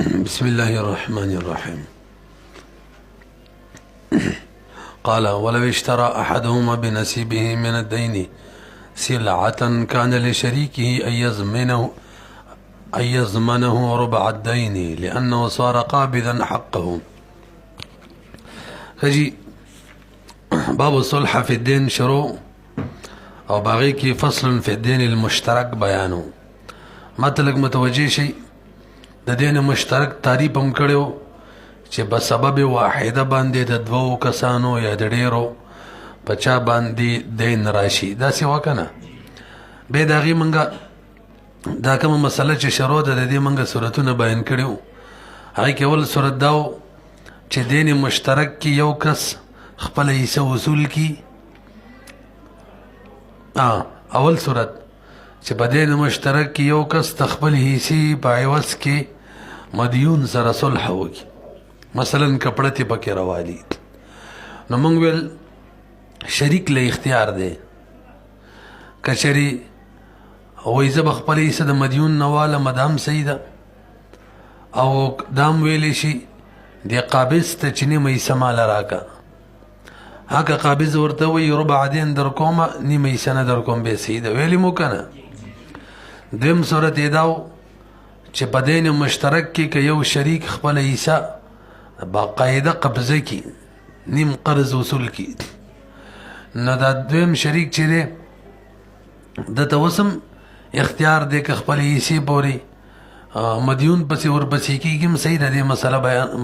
بسم الله الرحمن الرحيم. قال ولو اشترى أحدهما بنصيبه من الدين سلعة كان لشريكه أن يضمنه ربع الدين لأنه صار قابضا حقه. خجي باب الصلح في الدين شروع او باغي کی فصل في الدين المشترك بیانو. مطلق متوجه شي د دین مشترک تعریف هم کړو چې په سبب واحده باندې د دوو کسانو یا د ډیرو پچا باندې دین راشي دا څه وکنه به داغي منګه دا کوم مسله چې شروع ده د دې منګه صورتونه بیان کړو. هغه کې ول صورت داو چې دین مشترک کې یو کس خپل حصہ وصول کی اول صورت چې په دین مشترک کې یو کس خپل حصے په عوض کې مدیون سره صلح وکي. مثلا کپڑا تی پکې راوالي نو موږ ویل شریک له اختیار دی کچري وای زه خپل حصہ د مدیون نواله مدام سیده او دام ویل شي دی قابض ته چني مې سمال راکا هغه قابض ورته وی ربع دین در کومه نیمه سنه در کوم به سیده ویلی مو کنه. دیم صورت ایداو چې په دین مشترک کې یو شریک خپل حصہ باقاعده قبضه کی نیم قرض وصول کی نو دا دویم شریک چې دی د توسم اختیار دی که خپل حصے پوري مدیون پسې ورپسې کېږي صحیح ده. دې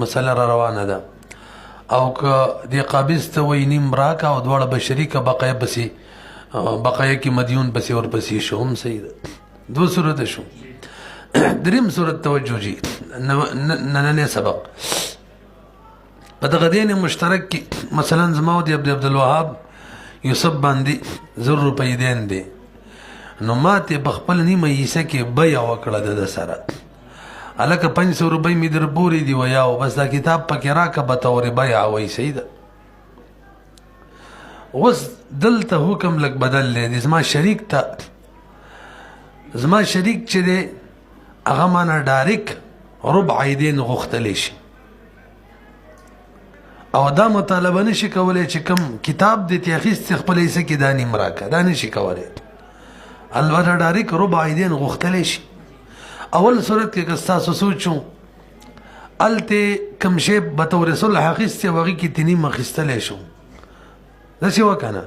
مسله را روانه ده او که دې قابض ته وایي نیم راکه او دواړه به شریکه بقایه پسې بقایه کې مدیون پسې ورپسې شو هم صحیح ده. دو صورت شو. دریم صورت توجه جي نننی سبق په دغه دین مشترک کې مثلا زما او د عبدالوهاب یوسف باندې 100 روپۍ دین دی نو ماته بخپل نیمه حصہ کې بیع وکړه د سره الکه 500 روپۍ می در پوری دی ویا او بس دا کتاب پکې راکه به تور بیع وای سیده. وس دلته حکم لک بدل لې زما شریک ته زما شریک چې دی هغه مانا ډایرک ربع دین غختلی شي او دا مطالبه نشي کولای چې کم کتاب دې تیخیست خپل حصہ کې دانی مراکه دا نشي کولای البته ډایرک ربع دین غختلی شي. اول صورت کې که تاسو سوچو الته کم شی به تور صلح حقیقت وغي کې تنی مخستل شو دا څه وکنه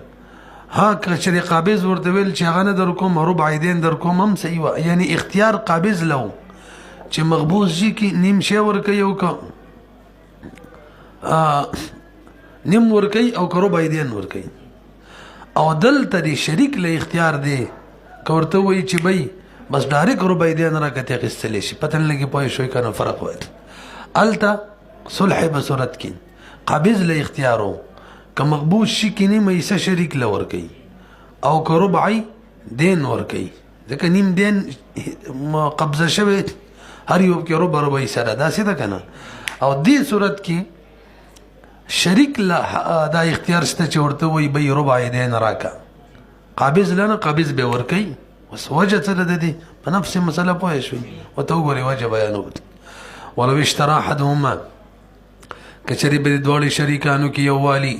ها که چې قابض ورته ویل چې هغه نه در کوم ربع دین در کوم هم صحیح و یعنی اختیار قابض لو چې مقبوض جی کې نیم شی ورکه یو کا نیم ورکه او که ربع دین ورکه او دلته دی شریک له اختیار دی کورته وی چې بای بس ډایرک ربع دین راکته غستلی شي پتن لګي پوي شوي کنه فرق وای التا صلح به صورت کې قابض له اختیارو که مقبوض شي کې نیمه حصہ شریک لور کوي او که ربع دین ور کوي ځکه نیم دین قبضه شوی هر یو کې ربع سره دا څه ده کنه. او دې صورت کې شریک له دا اختیار شته چې ورته وي به ربع دین راکا قابض لنه قابض به ور کوي بس وجه څه ده دي په نفس مسله پوه شوي وته وګوري وجه بیانو. ولو اشترى احدهما کچری به دوړي شریکانو کې یو والی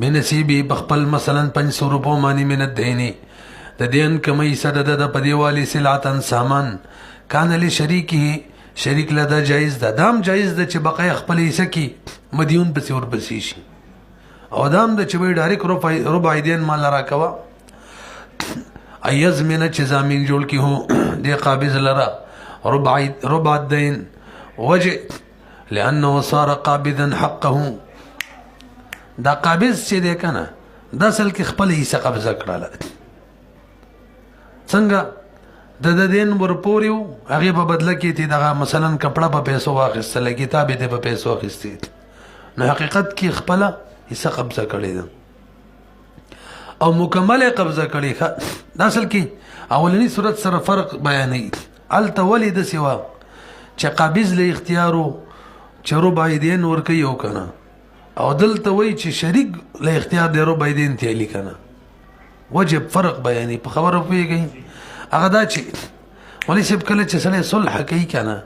بنصیبی بخپل مثلا 500 روپو مانی من الدین د دین کمی صدد د پدیوالی سلعتن سامان کان له شریکه شریک لدا جایز ده دام جایز ده چې بقای خپل حصہ کې مدیون پسې ور پسې شي او دام د چې وی ډایرک ربع دین مال راکوا ایز من چې زمين جوړ کی هو د قابض لرا ربع الدین وجه لانه صار قابضا حقه دا قابض چې دی کنه دا اصل کې خپل حصہ قبضه کړل څنګه د دین ورپوریو هغه په بدله کې تی دغه مثلا کپڑا په پیسو واخیستل کتاب دې په پیسو واخیستل نو حقیقت کې خپل حصہ قبضه کړی ده او مکمل قبضه کړی دا اصل کې اولنی صورت سره فرق بیانې التولی د سوا چې قابض له اختیارو چې ربع دین ورکي یو کنه او دلته وای چې شریک له اختیار دی ربع دین ته لیکنه وجب فرق بیانې په خبره پیږي هغه دا چې ولی سب کله چې سره صلح کوي کنه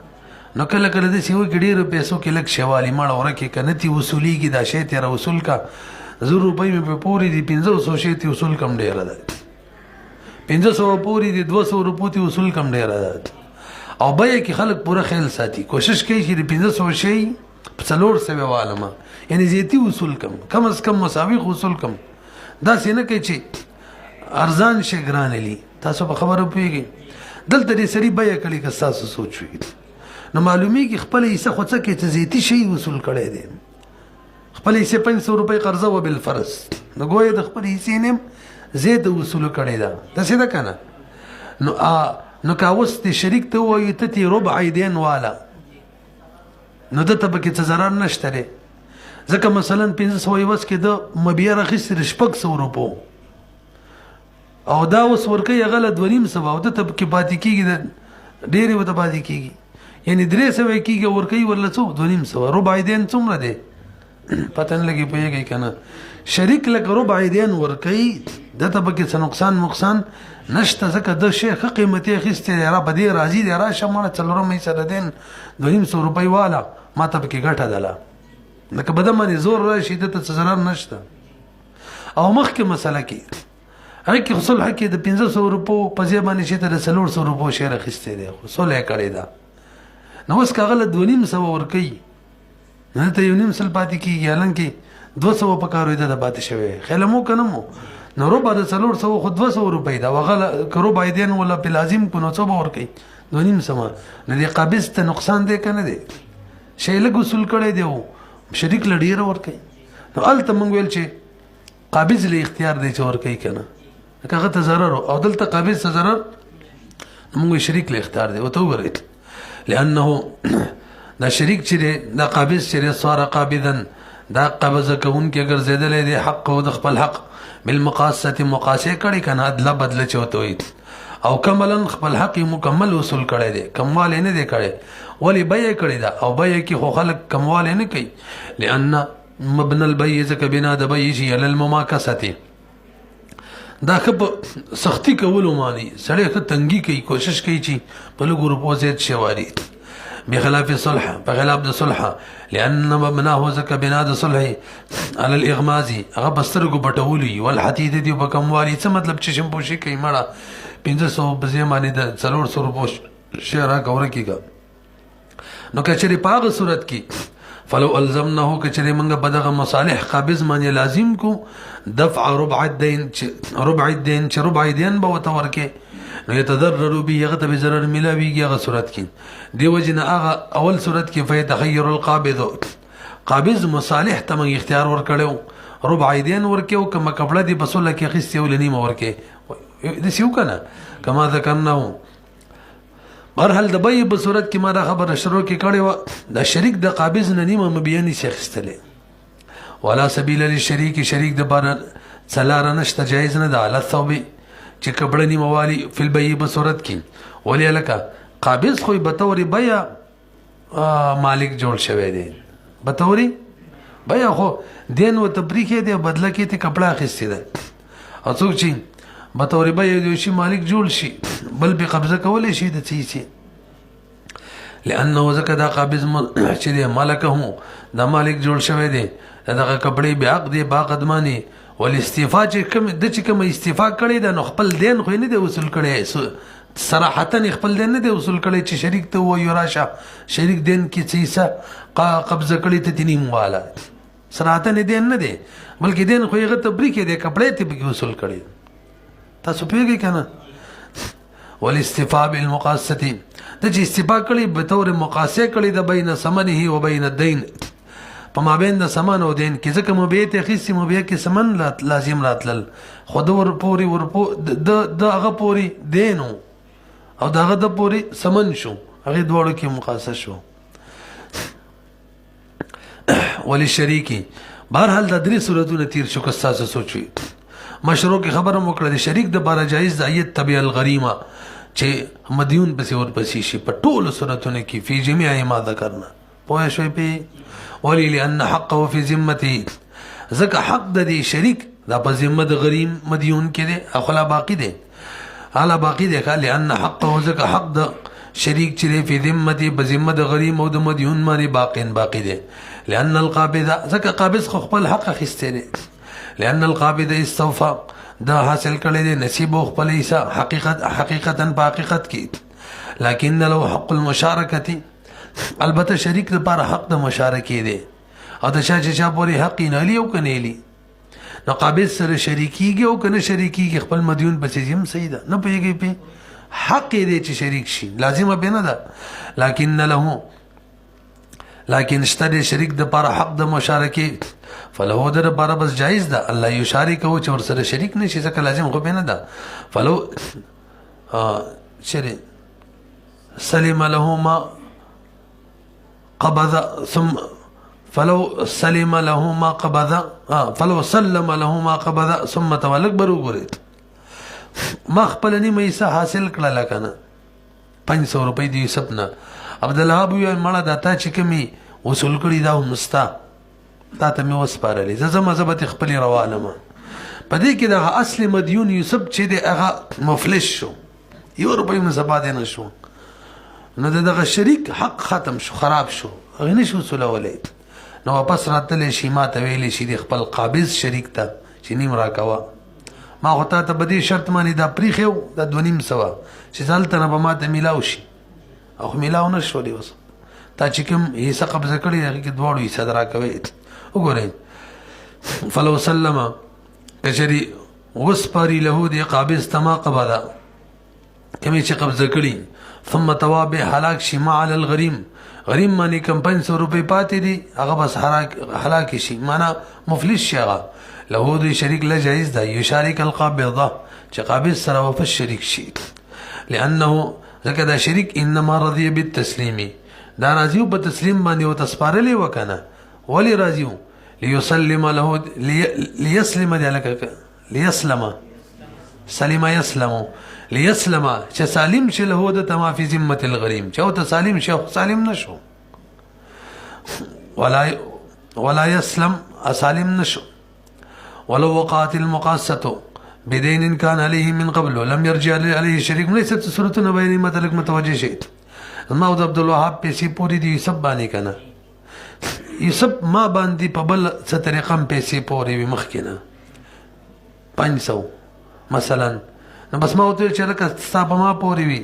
نو کله کله د سیو کې ډیرو پیسو کې لک شوالی ماړه ورکه کنه تی وصولیږي دا شی ته وصول کا 100 روپۍ مې په پوری دي 500 شی تی وصول کم ډیر ده 500 پوری دي 200 روپۍ تی وصول کم ډیر ده او بیا کې خلک پوره خیال ساتي کوشش کوي چې 500 شی په 400 والما یعنی زیاتی وصول کم از کم مساوي وصول کم دا سینه کوي چې ارزان شي ګران لي تاسو په خبرو پیږي دلته دې سړي بیا کړي که تاسو سوچوي نو معلومي کې خپل حصہ خو څه کې ته زیاتی شي وصول کړي دي خپل حصہ 500 روپۍ قرضه و بالفرض نو ګویا د خپل حصے نیم زیات وصول کړي دا څه ده کنه نو کاوس ته شریک ته وایي ته ربع دین والا نو د ته پکې څه ضرر نشته لري ځکه مثلا 500 وس کې د مبيع راخست 600 روپو او دا اوس ورکه غلط 2.5 او د ته کې پاتې کیږي ډېری وته پاتې کیږي یعنی 300 کیږي ورکه ورله څو 2.5 ربع دین څومره دی پته نه لګي پیږي کنه شریک لکه ربع دین ورکه د ته پکې څه نقصان نشته ځکه د شیخ قیمتي خسته را په دې راضي دی را شماله څلورم یې سره دین 200 روپۍ والا ما ته پکې ګټه دله لکه بده باندې زور راشي د ته ضرر نشته او مخکې مسله کې هغه کې صلح کې د 500 روپو په ځای باندې چې ته د 400 روپو شیره خسته دی صلح کړی دا نو اوس کاغله 2.5 ورکي نه ته 1.5 پاتې کیږي هلکه 200 په کارو ده پاتې شوی خلمو کنه مو نو ربع د 400 خو 200 روپۍ دا وغله ربع دین ولا په لازم کو نو څه ورکي 2.5 سم نه دی قابض ته نقصان دی کنه دی شی له وصول کړي دی شریک لډیر ورکي نو الته مونږ ویل چې قابض له اختیار دی چې ورکي کنه هغه ته ضرر او دلته قابض ته ضرر مونږ شریک له اختیار دی وته وګورئ لانه دا شریک چې دا قابض چې صار قابضا دا قبض کوون کې اگر زیدل دی حق او د خپل حق بالمقاصه مقاسه کړي کنه عدل بدل چوته وي او کملا خپل حق مکمل وصول کړي دي کمال نه دي کړي ولی بیا کړي دا او بیا کې خو خلق کمال نه کوي لان مبنى البيع ذک بنا د بيع شي للمماکسه دا خپ سختی کولو معنی سړی ته تنګي کوي کوشش کوي چې په لګو روپو زیات شواري بخلاف الصلح بخلاف الصلح لان مبناه ذک بنا د صلح على الاغماز هغه بسترګو پټولي والحديد دی په کموالي څه مطلب چې شمپو شي کوي مړه 500 بزې باندې د 400 روپو شیرا کور کیږي نو کچري پاغه صورت کې فلو الزمنه کچري منګه بدغه مصالح قابض معنی لازم کو دفع ربع الدين چې ربع دین به وتور کې نو يتضرر به يغت بضرر ملاويږي هغه صورت کې دی وجنه هغه اول صورت کې فيتخير القابض قابض مصالح ته من اختیار ور کړو ربع دین ورکه او کما کپړه دی بسوله کې خسته ولنیمه ورکه د سیو کنه کما ذکرناه برحال د بای په صورت کې ما دا خبره شروع کې کړې و د شریک د قابض نه نیمه مبيني شخصتله ولا سبيل للشريك شریک د بار څلار نشته جایز نه ده علي ثوب چې کبړه نیمه والی فل بای په صورت کې ولې لکه قابض خو به توري بیا مالک جوړ شوی دی به توري بیا خو دین و تبریکه دی بدله کې ته کپڑا اخیستی ده او څوک چې به توري بیا د شي مالک جوړ شي بل به قبضه کولای شي د چی لانه زکه دا قابض چې دی مالکه دا مالک جوړ شوی دی دغه کپړې به حق دی با قدمانی ول استعفاء چې کوم استعفاء کړي دا نو خپل دین خو نه دی وصول کړي صراحتا خپل دین نه دی وصول کړي چې شریک ته و یو راشه شریک دین کې څه قبضه کړي ته تنیم والا صراحتا دین نه دی بلکې دین خو یې تبریک دی کپړې ته به وصول کړي تاسو پیږئ کنه والاستفاء بالمقاسه د چې استفاء کړي به تور مقاسه کړي د بین ثمنه و بین الدين په مابین د سامان او دین کې ځکه مبيع ته خصي مبيع کې سمن لازم راتلل خود ور پوری د هغه پوری دینو او دغه د پوری سمن شو هغه دوړو کې مقاسه شو وللشریک بهرحال د درې صورتونو تیر شو که تاسو سوچوي مشروع کی خبر موکړه د شریک د بار جایز د ایت تبع الغریمه چې مدیون پسې ور پسې شي په ټولو صورتونو کې فی جميع ما ذکرنا پوه شوي په ولی لان حقه فی ذمته زکه حق د شریک د په ذمه د غریم مدیون کې دی اخلا باقی دی اعلی باقی دی لان حقه زکه حق د شریک چې فی ذمتی په ذمه د غریم او د مدیون باندې باقی دی لأن القابض ځکه قابض خو خپل حق اخیستی دی لأن القابض استوفى دا حاصل کړی دی نصیب او خپل حصہ حقیقتا په حقیقت کې لکن له حق المشارکتی البته شریک لپاره حق د مشارکې دی او د چا پورې حق یې نه لي او که نه لي نو قابض سره شریکیږي او که نه شریکیږي خپل مدیون پسې هم صحیح ده نه پوهېږي پې حق یې دی چې شریک شي لازمه پې نه ده لکن شته د شریک دپاره حق د مشارکې فلهو د دپاره بس جایز ده الله یشارکه چې ورسره شریک نه شي ځکه لازم خو پې نه ده فلو چېرې سلم له ما قبض ثم فلو سلم له ما قبض فلو سلم له ما قبض ثم تولک برو ګورید ما خپل نیمه حصه حاصل کړله که نه 500 روپۍ د یوسف نه عبدالوهاب وویل مړه دا تا چې کومې وصول کړي دا هم ستا تا ته مې وسپارلې زه ځمه زه به تې خپلې روانمه په دې کې دغه اصل مدیون یوسف چې دی هغه مفلس شو 1 روپۍ هم سبا دی نه شو نو د دغه شریک حق ختم شو خراب شو هغې نه شي وصولولی نو واپس راتلی شي ما ته ویلی شي د خپل قابض شریک ته چې نیم راکوه ما خو تا ته په دې شرط باندې دا پریښی و دا 2.5 چې هلته نه به ما ته میلاو شي او خو میلاو نه شولې اوس تا چې کوم حصه قبضه کړې هغې کې دواړو حصه د راکوئ وګورئ فلو سلمه که چېرې وسپاري له د قابض ته ما قبضه کومې چې قبضه کړي ثم توابع هلاک شي ما علی الغریم غریم باندې کم 500 روپۍ پاتې دي هغه بس هلاک شي معنا مفلس شي هغه له دوی شریک له جایز ده یشارک القابضه چې قابض سره واپس شریک شي لأنه ځکه دا شریک انما رضی بالتسلیم دا راضي په تسلیم باندې او تسپارلې وکنه ولی راضي ليسلم له ليسلم ذلك ليسلم سلم يسلم ليسلم چې سالم شي له د تما فی ذمه الغریم چې او ته سالم شي سالم نشو ولا يسلم اسالم نشو ولو وقعت المقاصه بدين كان عليه من قبل لم يرجع عليه شريك ليست صورت نبين متلک متوجه شي ما عبد الوهاب پیسې پوری دی یوسف باندې کنه یوسف ما باندې په بل څه طریقه پیسې پوری وي مخکنه 500 مثلا نو بس ما وته چې لکه ستا په ما پوری وي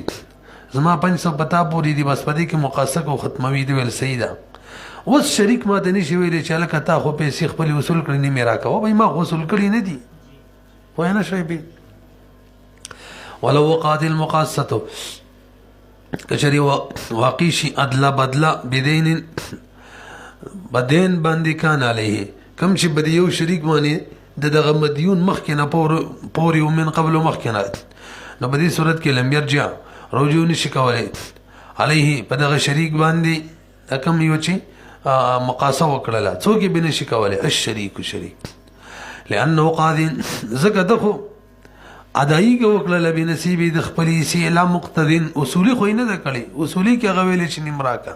زما 500 پتا پوری دی بس پدې کې مقاصه کو ختموي دی ول صحیح ده اوس شریک ما د نشي ویلې چې لکه تا خو پیسې خپل وصول کړې نه میرا کوه به ما وصول کړې نه دي وای نه شي به ولو وقعت المقاصه کچری واقع شي ادلا بدلا بدین بدین باندې کان علیه کم چې بده یو شریک باندې دغه مدیون مخکنه پوري ومن قبل مخکنه نو په دې صورت کې لم يرجع رجوع نشي کولای علیه په دغه شریک باندې کم یو چې مقاسه وکړه څوک به نشي کولای الشریک شریک لانه قاض زکه دغه ادایي وکړه بنصیب د خپل سی لا مقتدین اصولي خو نه د کړي اصولي کې غویل چې نمراکا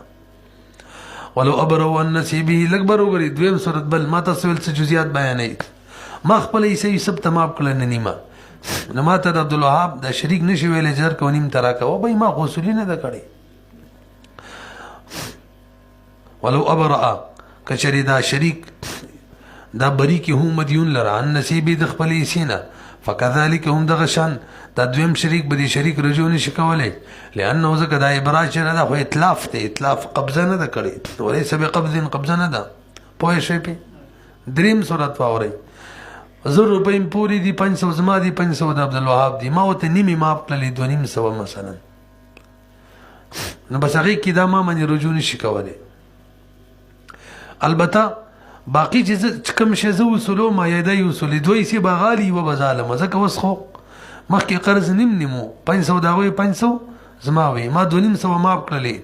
ولو ابروا النصیبه لکبر وګری دویم صورت بل ما تاسو څه جزئیات بیانې ما خپل یې سب تمام کړل نه نیمه نو ما ته عبد الوهاب دا شریک نشي ویلې جر کو نیم تراکا و به ما اصولي نه د کړي ولو ابرا کچری دا شریک دا بری کې هم مدیون لره ان نصیبه د خپل یې سینا فكذلك هم دغشان دا دویم شریک بدی شریک رجوع نشي کولای لانه ځکه دا ابراج نه دا خو اتلاف ته اتلاف قبضه نه ده کړی وليس بقبض قبضه نه ده پوه شئ په دریم صورت واوري 100 روپۍ پوری دي 500 زما دي 500 د عبد الوهاب دي ما وته نیمه ماپ کړلې 2.5 مثلا نو بس هغه کې دا ما باندې رجوع نشي کولای البته باقی چې کوم شی زو وصولو ما یادای وصولي دوی سی بغالي و بظالم ځکه وس خو مخکې قرض نیمو 500 دا وي 500 زما وي ما 2.5 ماپ کړلې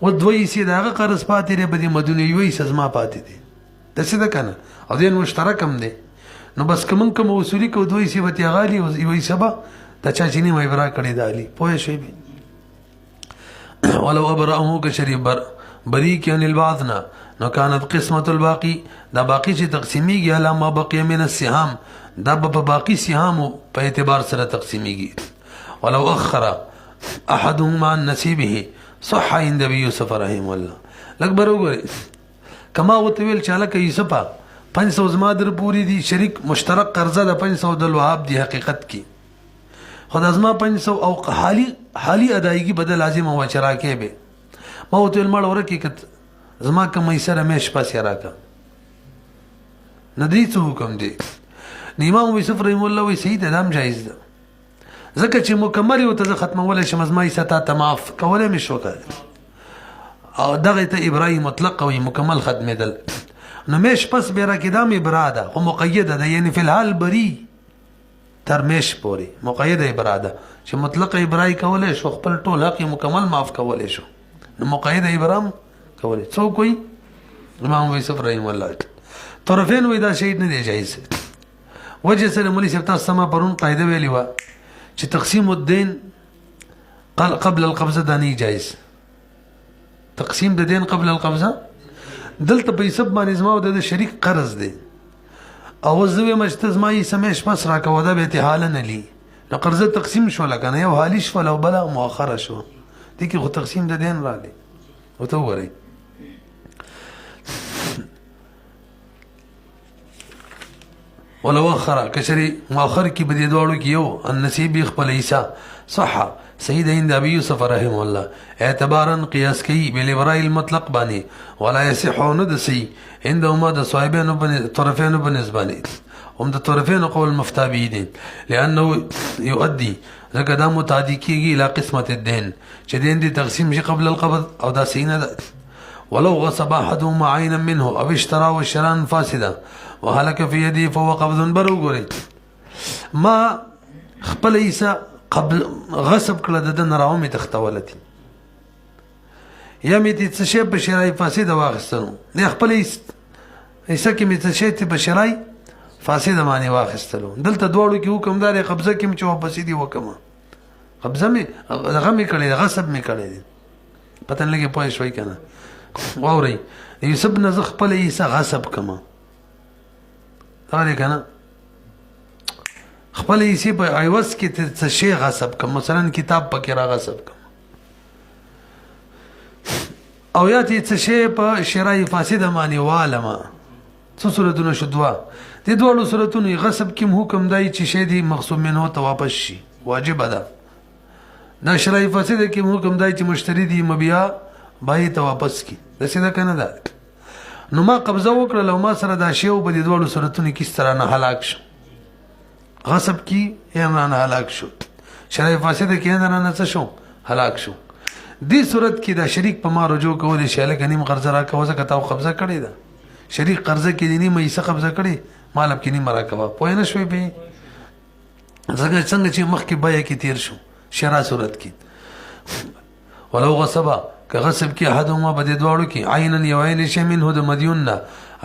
و دوی سی داغه قرض پاتې لري بده مدونه یوي زما پاتې دي د څه ده کنه او دین مشترک هم دي نو بس کوم وصولي کو دوی سی وتی غالي وي سبا د چا چې نیمه ورا کړی دالي پوه شي ولو ابرأه كشريب بری کن البعضنا نو كانت قسمت الباقی دا باقی چې تقسیمیږي علا ما بقی من السهام دا په باقی سهام په اعتبار سره تقسیمیږي ولو اخر احدهم عن نصیبه صح عند ابي يوسف رحم الله. لږ بر وګورئ کما ورته ویل چې هلکه یوسفه 500 زما در پوری دي شریک مشترک قرضه د 500 د الوهاب دی حقیقت کې خدا زما 500 او حالي ادایګي بدل لازم او چراکه به ما ورته ویل مړ ورکه کت زما کوم ایسره مېش پاسه راکا ندی څه حکم دی. امام یوسف رحم الله وی سید ادم جایز ده ځکه چې مکمل یو ته ختمول شي مزمای ستا تماف کوله مې شو کړ او دغه ته ابراهیم مطلق او مکمل ختمېدل نو مېش پس به را کې دامه براده او مقیده ده یعنی فی الحال بری تر مېش پوری مقیده براده چې مطلق ابراهیم کوله شو خپل ټول حق مکمل معاف کوله شو نو مقیده ابراهیم کوله څو کوئی امام یوسف رحم الله طرفین وې دا شهید نه دی جایز وجه سره مولوی صاحب تاسو سما پرون قاعده ویلی و چې تقسیم الدین قبل القبضه دا نه جایز تقسیم د دین قبل القبضه دلته په حساب باندې زما د شریک قرض دی او زوی مجتز ما یې سمېش پس راکو دا به اتحال نه لی نو قرض تقسیم شو لکنه یو حالی شو لو بلا مؤخره شو دي کې خو تقسیم د دین را دی او ته وره ولو اخر کشری مؤخر کی بدی دوړو کیو النصیب خپل عیسی صح سید هند ابي يوسف رحم الله اعتبارا قياس کی بالابراء المطلق بانی ولا يصحون دسي عندهما د صاحبين بن طرفين بنسباني هم د طرفين قول مفتابيدين لانه يؤدي ذکر دا متعدی کیږي الى قسمت الدين چې دین دي تقسیم شي قبل القبض او دا سینه ولو غصب احدهما عينا منه او اشترى والشران فاسده وهلك في يدي فهو قبض برو غوري ما خپل عیسی قبل غصب کړه د نراومي تختولتي یا می دې څه شی په شرای فاسد واخستنو نه خپل عیسی کې می څه شی په شرای فاسد باندې واخستلو دلته دوړو کې حکمدار قبضه کې چې واپس دي وکما قبضه می هغه می کړی غصب می کړی پته نه لګي پوه شوي کنه واوري یوسف نه خپل عیسی غصب کما کنه خپل عیسی په ایوس کې څه شی غصب کوم مثلا کتاب پکې را غصب کوم او یا څه شی په شرای فاسده معنی والما څه صورتونه شو دوا دې دوه صورتونه غصب کې حکم دی چې شی دی مقصود منه ته واپس شي واجب ده دا شرای فاسده کې حکم دی چې مشتری دی مبيع بای ته واپس کی دا څه کنه ده نو ما قبضه وکړه لو ما سره دا شی او په دې دوه صورتونو کې ستاره نه هلاک شو غصب کی یا نه هلاک شو شرای فاسده کې نه څه شو هلاک شو دې صورت کې دا شریک په ما رجوع کول شي لکه نیم قرض راکوه ځکه تا قبضه کړی ده شریک قرضه کې نیم یې قبضه کړی مالب کې نیم راکوه پوه نه شوي به څنګه چې مخکې بیا کې تیر شو شرا صورت کې ولو غصبا که غصب کې احدهما بده دواړو کې عینا یوین شی منه د مدیوننا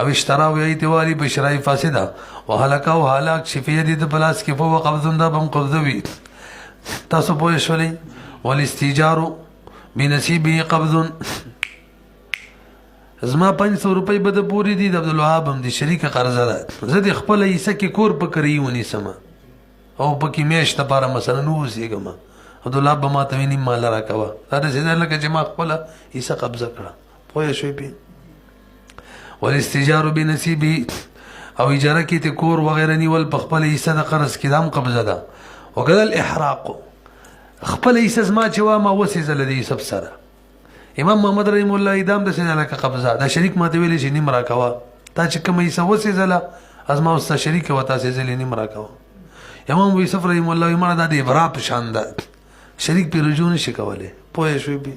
او اشترا و ایتوالی بشرای فاسده وهلك او هلاك شفیه دي د پلاس کې فوق قبض دا بم قبضوي تاسو پوه شولې والاستیجار بنصیبه قبض زما 500 روپۍ بده پوری دي د عبد الوهاب هم دي شریک قرضه ده زه د خپل ایسه کې کور پکړی ونی سم او پکې میشت لپاره مثلا نو وسیګم عبد الوهاب به ما ته ویني مال راکوا دا څه لکه چې ما خپل ایسه قبضه کړه پوه شوې به والاستیجار بنصیبه او اجاره کې ته کور وغیرہ نیول په خپل ایسه د قرض کې دام قبضه ده وکذا الاحراق خپل ایسه زما چې وا ما وسیزل دي سب سره امام محمد رحم الله ادم د سینه لکه قبضه دا شریک ماته ویل شي نیم راکوا تا چې کوم ایسه وسیزل ازما واست شریک وتا سیزل نیم راکوا امام یوسف رحم الله ایمان د ابرا په شان ده شریک په رجوع نشي کوله پوه شو به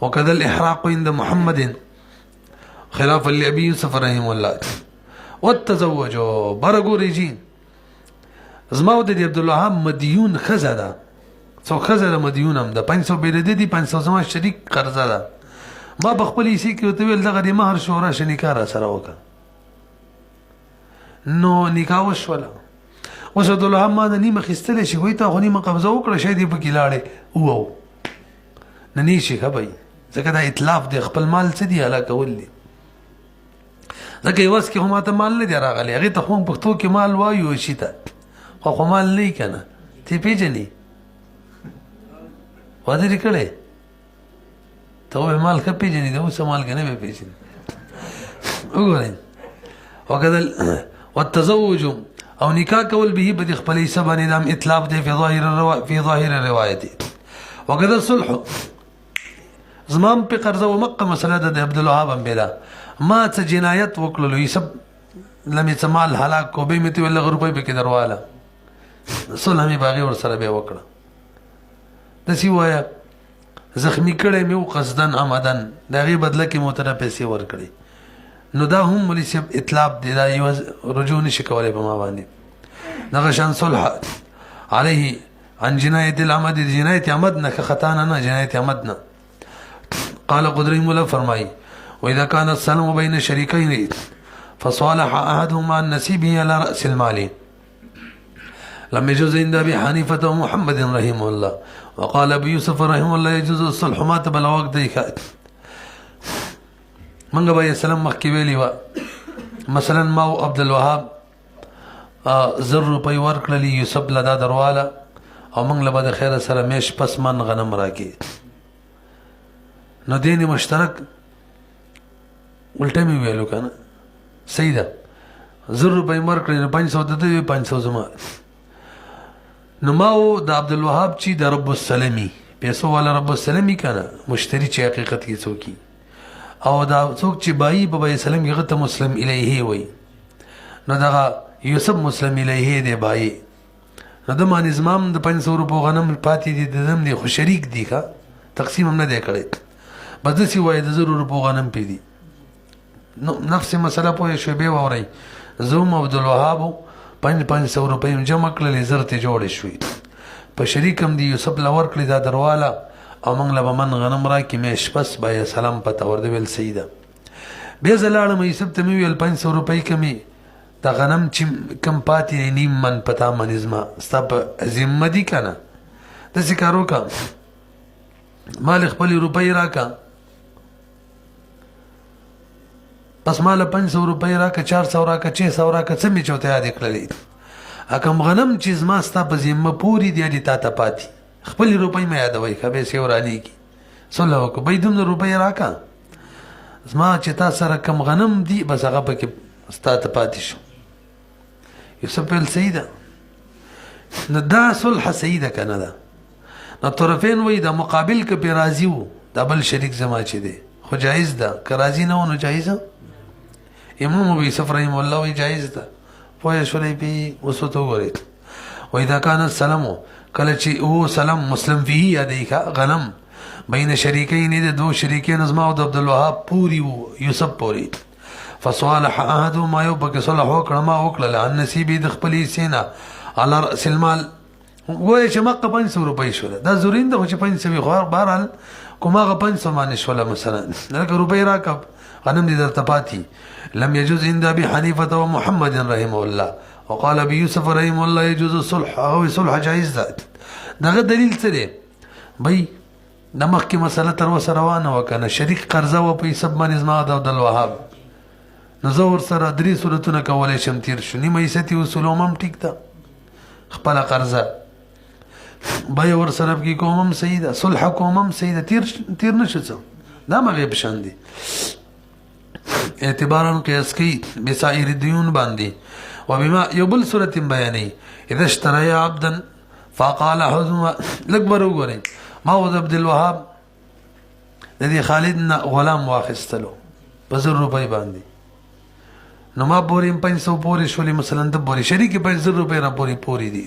وکذا الاحراق عند محمد خلاف لابي يوسف رحم الله وتزوجوا برغو رجين زما د عبد الوهاب مديون خزاده څو خزاده مديون هم د 500 بیل دي 500 زما شریک قرضه ده ما بخپل یې کې ته ویل دغه د مہر شورا شنیکار سره وکړه نو نکاح وشوله اوس عبد الوهاب ما د نیمه خستل شي وای ته غنی ما قبضه وکړه شه دی په کلاړې او نه نشي خبي ځکه دا اتلاف د خپل مال څه دی علاقه ولې ځکه یوس کې هم ته مال نه دی راغلی هغه ته هم پښتو کې مال وایو شي ته خو مال نه کنه تی پیژنې واده دې کړی ته وایې مال ښه پېژنې د اوس مال که نه به پېژنې وګورئ وکدل والتزوج او نکاح کول به په دې خپل حصه باندې دام اطلاق دی فی ظاهر روایت وکدل صلح زمام په قرضه ومقه مسله د عبدالوهاب امبلا ما څه جنایت وکړلو یسب لمې څه مال هلاک کو به مې ته ولغ روپۍ پکې درواله صلح مې باغې ورسره بیا وکړه داسې ووایه زخمی کړی مې و قصدن عمدن د هغې بدله کې مو ته پیسې ورکړې نو دا هم مولي صاحب اطلاق دی دا یو رجوع نشي کولی په ما باندې دغه شان صلح علیه عن جنایت العمد جنایت عمد نه که خطا نه جنایت عمد نه قال قدري مولا فرمائی وإذا كان السلم بين شريكين فصالح أحدهما عن نصيبه على رأس المال لم يجوز عند أبي حنيفة ومحمد رحمه الله وقال أبو يوسف رحمه الله يجوز الصلح ما تبلغ وقت ذيك من قبل السلام مخکې ویلي وه مثلا ما او عبدالوهاب 1000 روپۍ ورکړلي یوسف له دا درواله او موږ له به د خیره سره میش پس من غنم راکړي نو دین مشترک الټه مې ویلو که نه صحیح ده 1000 روپۍ مې ورکړې نو 500 د ده 500 زما نو ما و د عبدالوهاب چې د رب السلمي پیسو والا رب السلمي که نه مشتري چې حقیقت کې څوک او دا څوک چې بایي بابا سلم هغه ته مسلم الیه وایي نو دغه یوسف مسلم الیه دی بایي نو د ما نظام د 500 روپو غنم پاتې دي د دم دی خو شریک دی که تقسیم هم نه دی کړی بس داسې وایي د 1000 روپو غنم پې دي نو نفس مسله پوه شوې بیا واورئ زه هم عبدالوهابو 500 روپۍ هم جمع کړلې زر ترې جوړې شوې په شریک هم دی یوسف له ورکړې دا درواله او موږ له به من غنم راکړي مې شپس به سلام پته ورته ویل صحیح ده بیا زه لاړم یوسف ته مې ویل 500 روپۍ که مې د غنم چې کم پاتې دی نیم من په تا باندې زما ستا په ذمه دي که نه داسې کار وکړه مال خپلې روپۍ راکړه پس ماله 500 روپۍ راکړه 400 راکړه 600 راکړه څه مې چې ورته یادې کړلې کم غنم چې زما ستا په ذمه پورې دی دې تا ته پاتې خپلې روپۍ مې یادوئ ښه پیسې ورانېږي صلح وکړو بی دومره روپۍ راکړه زما چې تا سره کم غنم دي بس هغه پکې ستا ته پاتې شو یوسف ویل صحیح ده نو دا صلح صحیح ده که نه ده نو طرفین وایي د مقابل که پې راضي وو دا بل شریک زما چې دی خو جایز ده که راضي نه و نو جایزه امام ابو یوسف رحمه الله وایي جایز ده پوه شولئ پې اوس ورته وګورئ واذا كان السلام کله چې او سلام مسلم فيه یادی کا غنم بین شریکین د دو شریکین ازما او د عبدالوهاب پوری وو یوسف پوری فصالح احدهما یو بک صلح وکړه ما وکړه عن نصیبی د خپلې سینا على راس المال وای چې مقه 500 روپۍ شوله دا زورین ده چې 500 خو بهرحال کومه 500 باندې شوله مثلا لکه روپۍ راکب غنم دې درته پاتې لم يجوز عند ابي حنيفه ومحمد رحمه الله وقال ابي يوسف رحمه الله يجوز الصلح او صلح جائز ده دغه دلیل څه دی بھائی د مخکې مسله تر اوسه روانه وه که نه شریک قرضه وه په حساب باندې زما د عبدالوهاب نو زه ورسره 3 صورتونه کولی شم تیر شو نیمه حصه تې وصولوم هم ټیک ده خپله قرضه بیه ورسره پکې کوم هم صحیح ده صلح کوم هم صحیح ده تیر نه شو څه دا مغې په شان دي اعتبارا قیاس کوي بسائر الدیون باندې وبما یو بل صورت بیانوي اذا اشترى عبدا فقال حزم لکبر وګورئ ما و د عبدالوهاب د دې خالد نه غلام واخیستلو په 1000 روپۍ باندې نو ما پورې 500 پورې شولې مثلا ته پورې شریکې 500 روپۍ را پورې دي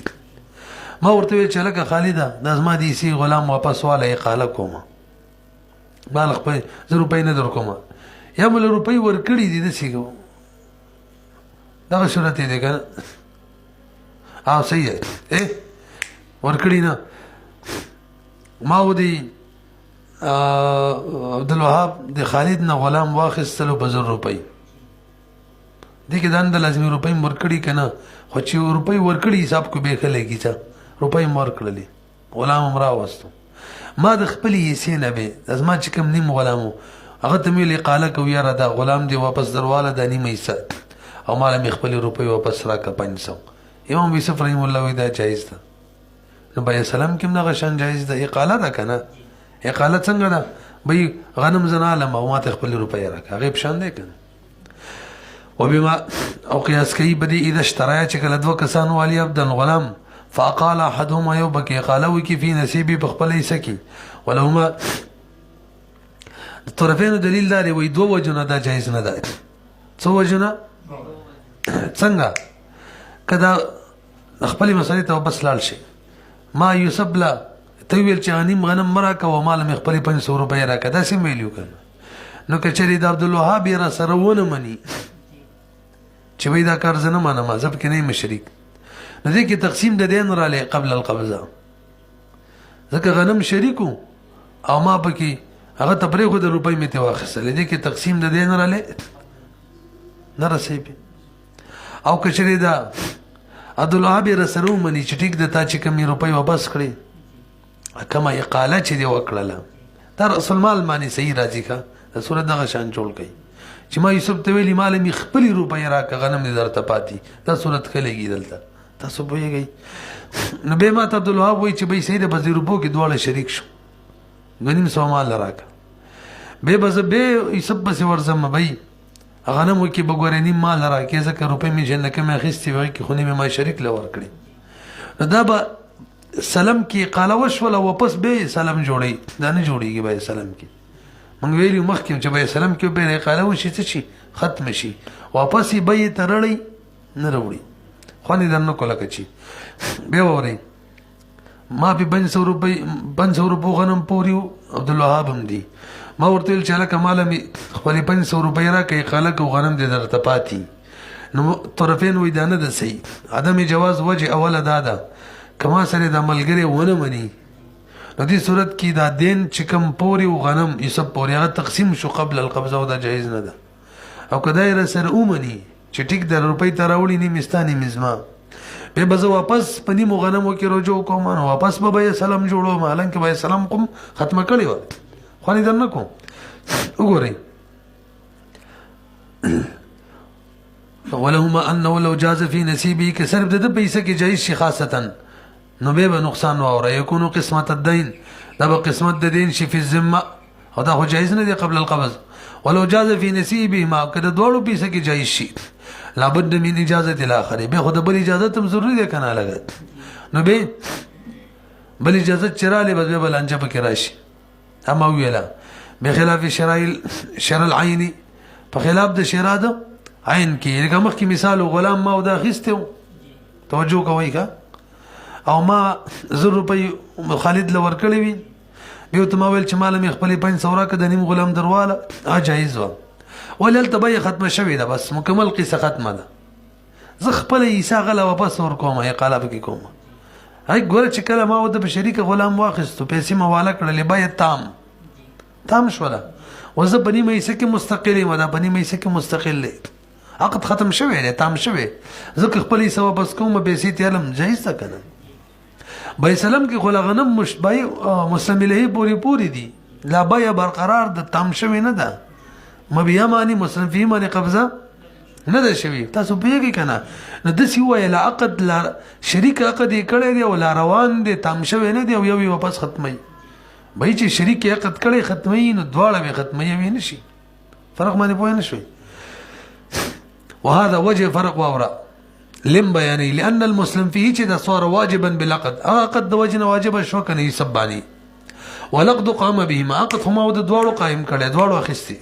ما ورته ویل چې لکه خالده دا زما د ایسي غلام واپس واله اقاله کومه مال خپل 1000 روپۍ نه در کومه یا مله روپۍ ورکړي دي داسې دغه صورت یې دی که نه او صحیح ورکړي نه ما و دی عبدالوهاب د خالد نه غلام واخیستلو په 1000 روپۍ دې کې دا نه د لازمي روپۍ م ورکړي که نه خو چې روپۍ ورکړي حساب کو بې ښه لګي څه روپۍ م ورکړلې غلام هم راوستو ما د خپلې حصې نه بې زما چې کوم نیم غلام و هغه ته مې ویل اقاله کوو یاره دا غلام دې واپس درواله دا نیمه حصه او ماله مې خپلې روپۍ واپس راکړه 500 امام یوسف رحم الله وایي دا جایز ده نو بای سلام کې دغه شان جایز ده. اقاله ده که نه؟ اقاله څنګه ده؟ بای غنم زه نه علم او ما ته خپلې روپۍ راکړه، هغې په شان دی که نه؟ وبما او قیاس کوي بدی اذا اشترایا چې کله دوه کسان والی عبدن غلام فاقال احدهما یو بکی اقاله وکي فی نصیبی په خپل حصه کې ولهما طرفینو دلیل داري وي دوه وجونه دا جایز نه ده. څو وجونه؟ څنګه؟ کدا خپل مسلې ته بس لاړ شي ما یوسف لا ته ویل چې غنیم غنم مراکه او مال مې خپل 500 روپۍ راکړه داسې ویلو کنه. نو که چېرې د عبدالوهاب را سره ونه مني چې وای دا کار زه نه منم زه پکې نه یم شریک، نو دې کې تقسیم د دین رالی قبل القبضه، ځکه غنم شریکو او ما پکې هغه ته پرېښوده روپۍ مې ترې واخیستلې، دې کې تقسیم د دین رالی نه رسېږي. او که چېرې دا عبدالوهاب یې را سره ومني چې ټیک ده تا چې کمې روپۍ واپس کړې کومه اقاله چې دې وکړله دا رأس المال باندې صحیح راځي ښه د صورت دغه شان جوړ کوي چې ما یوسف ته ویلي مال مې خپلې روپۍ راکړه غنم دې درته پاتې دا صورت ښه لګي دلته تاسو پوهېږئ. نو بیا ما ته عبدالوهاب وایي چې بهی صحیح ده بس دې روپو کې دواړه شریک شو 2,500 مال راکړه. بیا به زه بیا یوسف پسې ورځم بهی غنمو کې به ګورې نیم مال راکړې ځکه روپۍ مې جنکه مې اخیستې وې کې خو نیمې ما شریک له ورکړې. نو دا به سلم کې اقاله وشوله واپس بیا سلم جوړوي دا نه جوړېږي بیا سلم کې. موږ ویلي مخکې چې بیا سلم کې بیا اقاله وشي څه شي ختم شي واپس یې بیا ته رړی نه راوړي خوانې در نه کو لکه چې بیا واورئ ما پې 500 روپو غنم پورې و عبدالوهاب هم دي ما ورته ویل چې هلکه ماله مې خپلې 500 روپۍ راکړه اقاله که غنم دې درته پاتې. نو طرفین وایي دا نه ده صحیح عدم جواز وجه اوله دا ده که ما سره دا ملګری ونه مني نو دې صورت کې دا دین چې کوم پورې و غنم یوسف پورې هغه تقسیم شو قبل القبضه او دا جایز نه ده. او که دا یې سره ومني چې ټیک د روپۍ ته راوړي نیم ستا نیم زما بیا به زه واپس په نیمو غنمو کې رجوع کوم نو واپس به بیا سلام جوړوم حالانکه بیا سلام کوم ختمه کړې وه خوانې در نه کوم. وګورئ ولهما انه لو جاز في نصيبه که صرف د ده پیسه کې جایز شي خاصتا نو بیا به نقصان واوره یکونو قسمت الدین دا به قسمت د دین شي فی الذمه او دا خو جایز نه دی قبل القبض. ولو جاز في نصيبهما که د دواړو پیسه کې جایز شي لابد من اجازه الاخر بیا خو د بل اجازت هم ضروري دی که نه لګت نو بیا بل اجازت چې رالی بس بیا به لانجه پکې راشي. اما ویله بخلاف شرع العین په خلاف د شرع د عین کې لکه مخکې مثال غلام ما دا اخیستی و توجه کوئ که او ما 1,000 روپۍ خالد له ورکړې وي بیا ورته ما ویل چې ماله مې خپلې 500 راکړه د نیم غلام درواله جایز وه ولې هلته بیه ختمه شوې ده بس مکمل قصه ختمه ده زه خپله عیسا غله واپس ورکوم اقاله پکې کوم. هی ګوره چې کله ما وده په شریکه غلام واخیستو پیسې مې واله کړلې بیه تام شوله و زه په نیمه حصه کې مستقل یم دا په نیمه حصه کې مستقل دی عقد ختم شوی دی تام شوی زه که خپل حصه واپس کوم پیسې تې علم جایز ده که نه. بای سلم کې خو له غنم مسلم الیه پورې دي لا بیه برقرار ده تام شوی نه ده مبیه معنی مسلم فيه معنی قبضه نه ده شوی تاسو پوهېږئ که نه. نو داسې ووایه لا عقد لا شریک عقد یې کړی دی او لا روان دی تام شوی نه دی او یو یې واپس ختموي بهی چې شریک یې عقد کړی ختموي نو دواړه به ختموي یو یې نه شي فرق باندې پوه نه شوي. وهذا وجه فرق واوره لم بیانوي لأن المسلم فيه چې دا صار واجبا بالعقد هغه عقد د وجې نه واجبه شو که نه یوسف باندې والعقد قام بهما عقد خو ما د دواړو قایم کړی دواړو اخیستي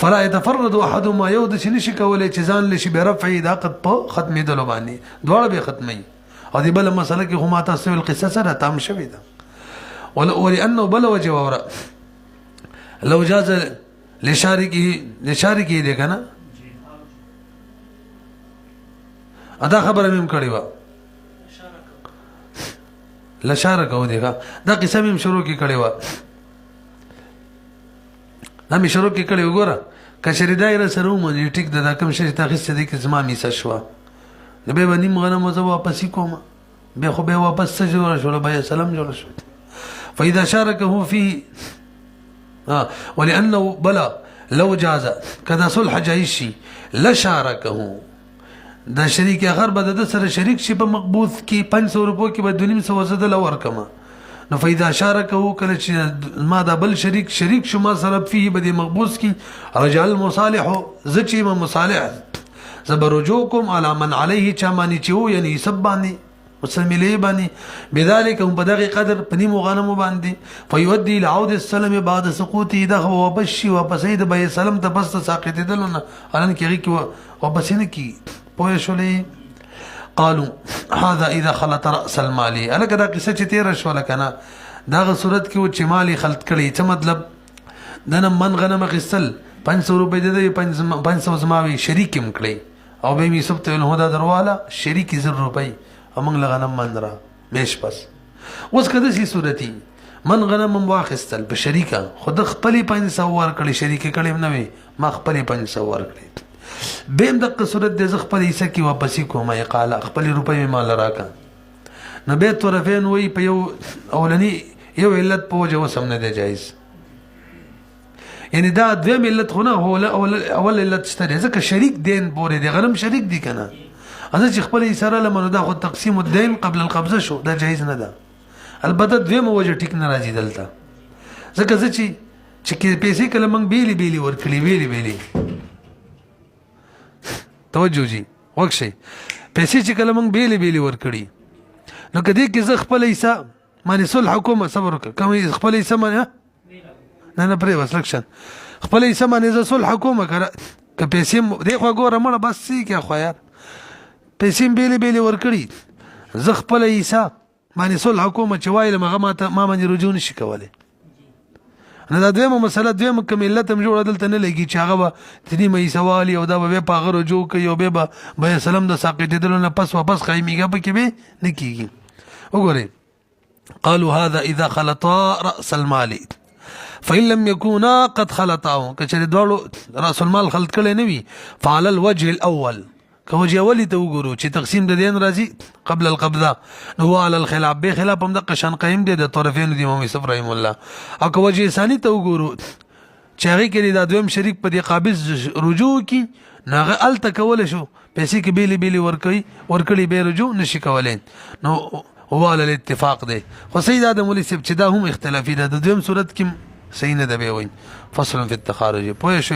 فلا يتفرد احدهما یو داسې نشي کولی چې ځان لشي برفع د عقد په ختمېدلو باندې دواړه به ختموي او د بله مسله کې خو ما تاسو ویل قصه سره تام شوې ده. ولأنه بل وجه واوره لو جاز لشارکه دی که نه دا خبره مې هم کړې وه لشارکه و دی دا قصه مې هم شروع کې کړې وه دا مې شروع کې کړې وګوره که چېرې دا یې را سره ومني ټیک ده دا کوم شی چې تا اخیستی دی کې زما میسه شوه نو بیا به نیم غنم زه واپسې کوم بیا خو بیا واپس څه جوړه شوله بیا سلام جوړه شوه. فإذا شاركه فيه ولأنه بلا لو جاز كذا صلح جايز شي لشاركه دا شریک اخر به د سره شریک شي په مقبوض کې 500 روپو کې به 250 زدل ورکما نو فإذا شاركه کله چې ما دا بل شریک شما سره فيه به د مقبوض کې رجع المصالح زچې ما مصالح زبرجوکم على من عليه چمانی چو یعنی سب باندې مسلمي باندې بذلك هم بدغه قدر پنی مغانم باندې فيودي لعود السلام بعد سقوطه دغه وبشي وبسيد به سلام ته بس ساقط دلنه الان کې وبسنه کی پوه شولې قالوا هذا اذا خلط راس المال الګ دا قصه چې تیر شو لکنه داغه صورت کې و چې مالی خلط کړي څه مطلب دنه من غنم غسل 500 روپے د 500 زماوي شریکم کړي او به می سبت له هدا درواله شریک 0 روپے امنګ لغنم من را مش پس اوس کده سي صورتي من غنم واخستل په شریکه خود خپل 500 ور کړي شریک کړي نه وي ما خپل 500 ور کړي بهم دغه صورت د خپل حصہ کې واپسی کومه قال خپل روپے مال راکا نو به طرفین وی په یو اولنی یو علت په وجه وسم نه دی جایز یعنی دا دویم علت خو نه اول علت ستاره ځکه شریک دین بورې دی غنم شریک دی کنه اځه چې خپل حصہ را لمنو دا خو تقسیم الدین قبل القبضه شو دا جایز نه ده البته دویم وجه ټیک نه راځي دلته ځکه چې پیسې کله موږ بیلی ورکړي بیلی توجه جی وښی پیسې چې کله موږ بیلی ورکړي نو کدی کې زه خپل حصہ معنی صلح حکومت صبر وکړه کوم خپل حصہ معنی نه پرې وسلکشن خپل حصہ معنی زه صلح حکومت که پیسې دی خو ګوره مړه بس سي کې خو یار پیسې بیلی ورکړي زه خپل حصہ معنی صلح حکومت چې وایله ما باندې رجوع نشي کولای نه دا دویمه مسله دویمه کوم علت هم جوړ دلته نه لګي چې هغه به تنی مې سوال او دا به په هغه رجوع کوي او به سلام د ساقطېدلو نه پس واپس قایمیږي پکې به نه کیږي وګورئ قالوا هذا اذا خلطا راس المال فإن لم يكونا قد خلطاه کچره دوړو راس المال خلط کړي نه وي فعلى الوجه الاول کوجه اولی ته وګورو چې تقسیم د دین راځي قبل القبضه نو على الخلاف به خلاف هم د قشن قائم دي د طرفین د امام یوسف رحم الله او کوجه ثانی ته وګورو چې هغه کې د دویم شریک په دی قابض رجوع کی ناغه ال تکول شو پیسې کې بیلی ورکړي به رجوع نشي کولای نو هو على الاتفاق دی خو سید ادم ولي چې دا هم اختلافي ده د دویم صورت کې صحیح نه دی وای فصل فی التخارج پوه شو